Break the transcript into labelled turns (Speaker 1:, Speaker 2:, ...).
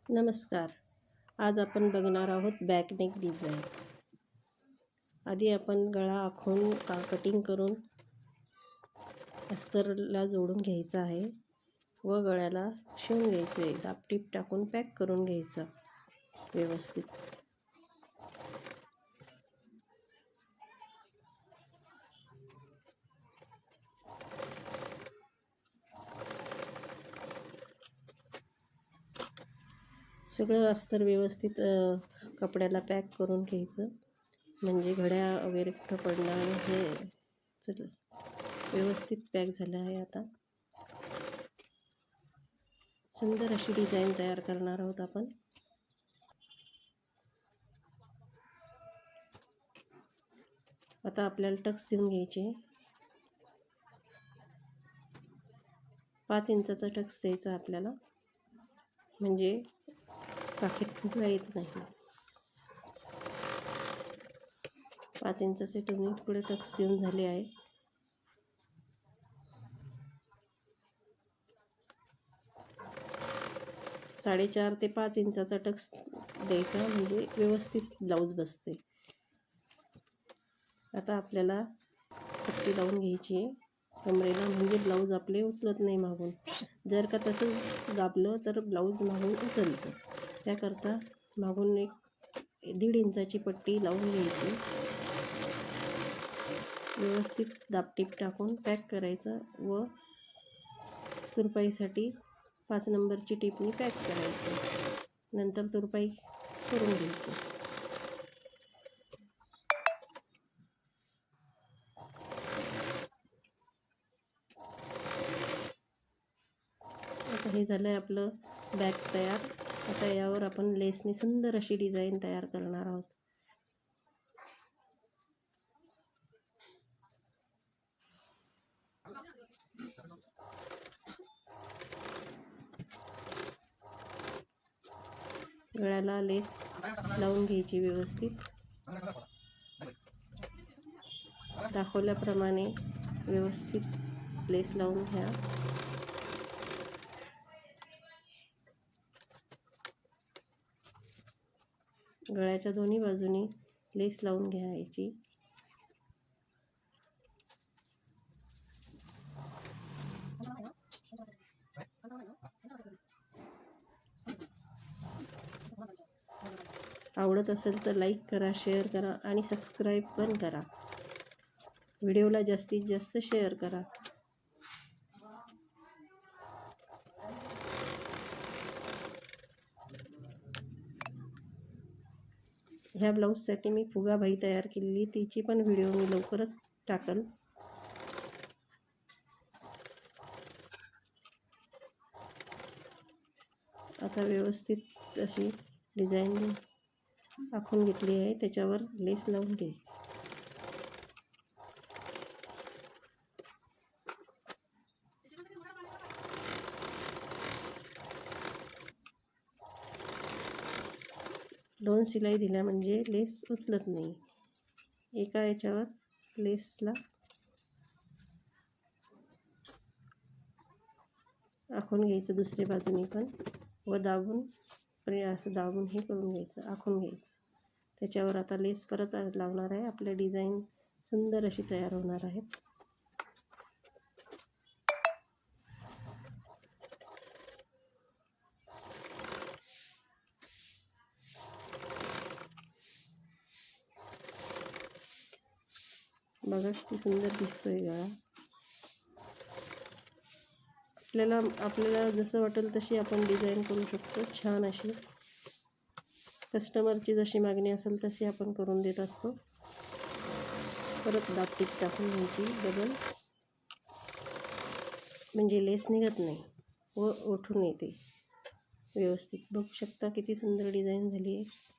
Speaker 1: नमस्कार. आज आपण बघणार आहोत बॅकनेक डिझाईन. आधी आपण गळा आखून कटिंग करून अस्तरला जोडून घ्यायचा आहे व गळ्याला शिवून घ्यायचे. दाबटीप टाकून पॅक करून घ्यायचा व्यवस्थित. सगळं अस्तर व्यवस्थित कपड्याला पॅक करून घ्यायचं, म्हणजे घड्या वगैरे कुठं पडणार नाही. हे चल व्यवस्थित पॅक झालं आहे. आता सुंदर अशी डिझाईन तयार करणार आहोत आपण. आता आपल्याला टक्स देऊन घ्यायचे. 5 इंचाचा टक्स द्यायचा आपल्याला, म्हणजे काखेत फुगला येत नाही. 5 इंचाचे टोनिक पुढे टक्स देऊन झाले आहे. साडेचार ते 5 इंचाचा टक्स द्यायचा, म्हणजे व्यवस्थित ब्लाऊज बसते. आता आपल्याला पट्टी लावून घ्यायची आहे कमरेला, म्हणजे ब्लाऊज आपले उचलत नाही मागून. जर का तसं दाबलं तर ब्लाऊज मागून उचलतं. त्याकरता मागून 1.5 इंचाची पट्टी लावून घ्यायची. व्यवस्थित दाबटीप टाकून पॅक करायचं व तुरपाईसाठी 5 नंबरची टिपनी पॅक करायचं. नंतर तुरपाई करून घ्यायची. आता हे झालं आहे आपलं बॅक तयार. आता यावर आपण लेसने सुंदर अशी डिझाईन तयार करणार आहोत. गळ्याला लेस लावून घ्यायची व्यवस्थित. दाखवल्याप्रमाणे व्यवस्थित लेस लावून घ्या. गळ्याच्या दोन्ही बाजूनी लेस लावून घ्यायची. आवडत असेल तर लाईक करा, शेअर करा आणि सबस्क्राईब पण करा. व्हिडिओला जास्तीत जास्त शेअर करा. ह्या ब्लाऊजसाठी मी फुगाबाई तयार केलेली, तिची पण व्हिडिओ मी लवकरच टाकल. आता व्यवस्थित अशी डिझाईन आखून घेतली आहे, त्याच्यावर लेस लावून घ्यायची. दोन शिलाई दिल्या म्हणजे लेस उचलत नाही. एका याच्यावर लेसला आखून घ्यायचं दुसऱ्या बाजूनी पण, व दाबून असं दाबून हे करून घ्यायचं, आखून घ्यायचं. त्याच्यावर आता लेस परत लावणार आहे. आपल्या डिझाईन सुंदर अशी तयार होणार आहे. बघा किती सुंदर दिसतोय गळा. आपल्याला जसं वाटेल तशी आपण डिझाईन करू शकतो. छान अशी कस्टमरची जशी मागणी असेल तशी आपण करून देत असतो. परत दाबटीप टाकून घ्यायची डबल, म्हणजे लेस निघत नाही व उठून येते व्यवस्थित. बघू शकता किती सुंदर डिझाईन झाली आहे.